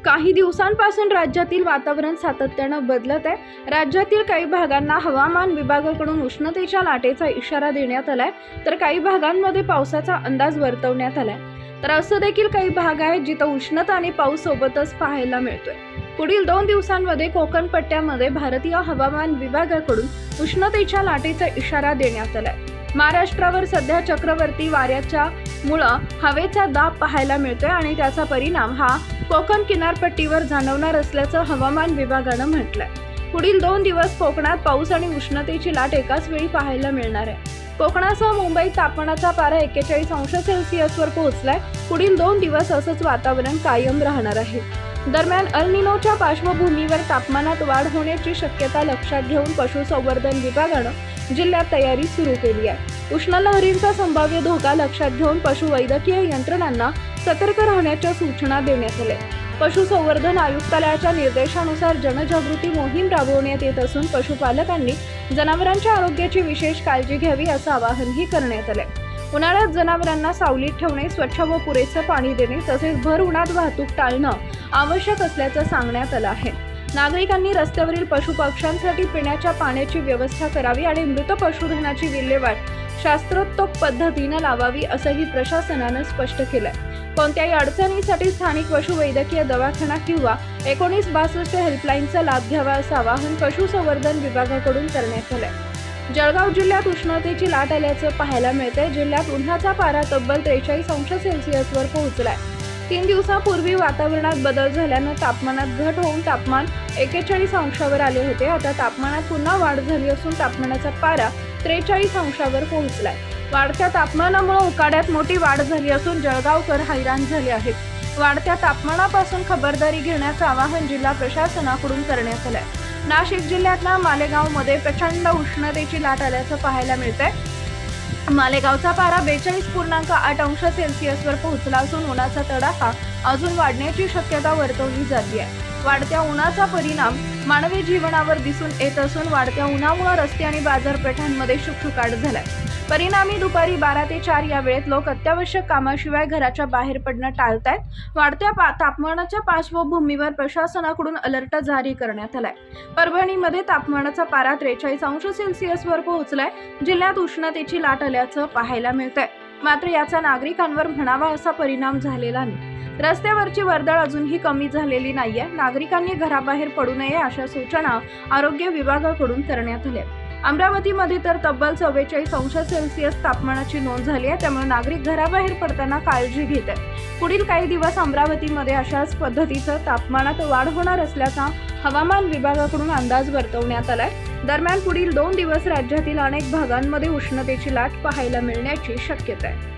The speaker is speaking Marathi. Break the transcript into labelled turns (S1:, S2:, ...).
S1: काही दिवसांपासून राज्यातील वातावरण सातत्यानं बदलत आहे। राज्यातील काही भागांना हवामान विभागाकडून उष्णतेच्या लाटेचा इशारा देण्यात आलाय, तर काही भागांमध्ये पावसाचा अंदाज वर्तवण्यात आलाय। तर असं देखील काही भाग आहेत जिथं उष्णता आणि पाऊस सोबतच पाहायला मिळतोय। पुढील 2 दिवसांमध्ये कोकण पट्ट्यामध्ये भारतीय हवामान विभागाकडून उष्णतेच्या लाटेचा इशारा देण्यात आलाय। महाराष्ट्रावर सध्या चक्रवर्ती वाऱ्याच्या मुळे हवेचा दाब पाहायला मिळतोय आणि त्याचा परिणाम हा कोकण किनारपट्टीवर जाणवणार असल्याचं हवामान विभागानं म्हटलंय। पुढील 2 दिवस कोकणात पाऊस आणि उष्णतेची लाट एकाच वेळी पाहायला मिळणार आहे। कोकणासह मुंबईत तापमानाचा पारा 41 अंश सेल्सिअसवर पोहोचलाय। पुढील 2 दिवस असंच वातावरण कायम राहणार आहे। दरम्यान अल निनोच्या पार्श्वभूमीवर तापमानात वाढ होण्याची शक्यता लक्षात घेऊन पशुसंवर्धन विभागानं जिल्ह्यात तयारी सुरू केली आहे। उष्ण लहरींचा संभाव्य धोका लक्षात घेऊन पशुवैद्यकीय यंत्रणांना सतर्क राहण्याच्या सूचना देण्यात आल्या। पशुसंवर्धन आयुक्तालयाच्या निर्देशानुसार जनजागृती मोहीम राबवण्यात येत असून पशुपालकांनी जनावरांच्या आरोग्याची विशेष काळजी घ्यावी असं आवाहनही करण्यात आले। उन्हाळ्यात जनावरांना सावलीत ठेवणे, स्वच्छ व पुरेसं पाणी देणे तसेच भर उन्हात वाहतूक टाळणं आवश्यक असल्याचं सांगण्यात आलं आहे। नागरिकांनी रस्त्यावरील पशुपक्ष्यांसाठी पिण्याच्या पाण्याची व्यवस्था करावी आणि मृत पशुधनाची विल्हेवाट शास्त्रोक्त पद्धतीने लावावी असंही प्रशासनानं स्पष्ट केलंय। कोणत्याही अडचणीसाठी स्थानिक पशुवैद्यकीय दवाखाना किंवा 1962 हेल्पलाईनचा लाभ घ्यावा असं आवाहन पशुसंवर्धन विभागाकडून करण्यात आलंय। जळगाव जिल्ह्यात उष्णतेची लाट आल्याचं पाहायला मिळतंय। जिल्ह्यात उन्हाचा पारा तब्बल 43 अंश सेल्सिअसवर पोहोचलाय। 3 दिवसांपूर्वी वातावरणात बदल झाल्यानं तापमानात घट होऊन तापमान 41 अंशावर आले होते। आता तापमानात पुन्हा वाढ झाली असून तापमानाचा पारा 43 अंशावर पोहोचलाय। वाढत्या तापमानामुळे उकाड्यात मोठी वाढ झाली असून जळगावकर हैराण झाले आहेत। वाढत्या तापमानापासून खबरदारी घेण्याचं आवाहन जिल्हा प्रशासनाकडून करण्यात आलंय। नाशिक जिल्ह्यातल्या मालेगावमध्ये प्रचंड उष्णतेची लाट आल्याचं पाहायला मिळतंय। मालेगावचा पारा 42.8 अंश सेल्सिअसवर पोहोचला असून उन्हाचा तडाखा अजून वाढण्याची शक्यता वर्तवली जाते आहे। वाढत्या उन्हाचा परिणाम मानवी जीवनावर दिसून येत असून वाढत्या उन्हामुळे रस्ते आणि बाजारपेठांमध्ये शुकशुकाट झालाय। परिणामी दुपारी 12 ते 4 या वेळेत लोक अत्यावश्यक कामाशिवाय घराच्या बाहेर पडणं टाळतायत। वाढत्या तापमानाच्या पार्श्वभूमीवर प्रशासनाकडून अलर्ट जारी करण्यात आलाय। परभणीमध्ये तापमानाचा पारा 43 अंश सेल्सिअसवर पोहोचलाय। जिल्ह्यात उष्णतेची लाट आल्याचं पाहायला मिळतंय, मात्र याचा नागरिकांवर म्हणावा असा परिणाम झालेला नाही। रस्त्यावरची वर्दळ अजूनही कमी झालेली नाहीये। नागरिकांनी घराबाहेर पडू नये अशा सूचना आरोग्य विभागाकडून करण्यात आल्या। अमरावतीमध्ये तर तब्बल 44 अंश सेल्सिअस तापमानाची नोंद झाली आहे, त्यामुळे नागरिक घराबाहेर पडताना काळजी घेत आहेत। पुढील काही दिवस अमरावतीमध्ये अशाच पद्धतीचं तापमानात वाढ होणार असल्याचा हवामान विभागाकडून अंदाज वर्तवण्यात आलाय। दरम्यान पुढील 2 दिवस राज्यातील अनेक भागांमध्ये उष्णतेची लाट पाहायला मिळण्याची शक्यता आहे।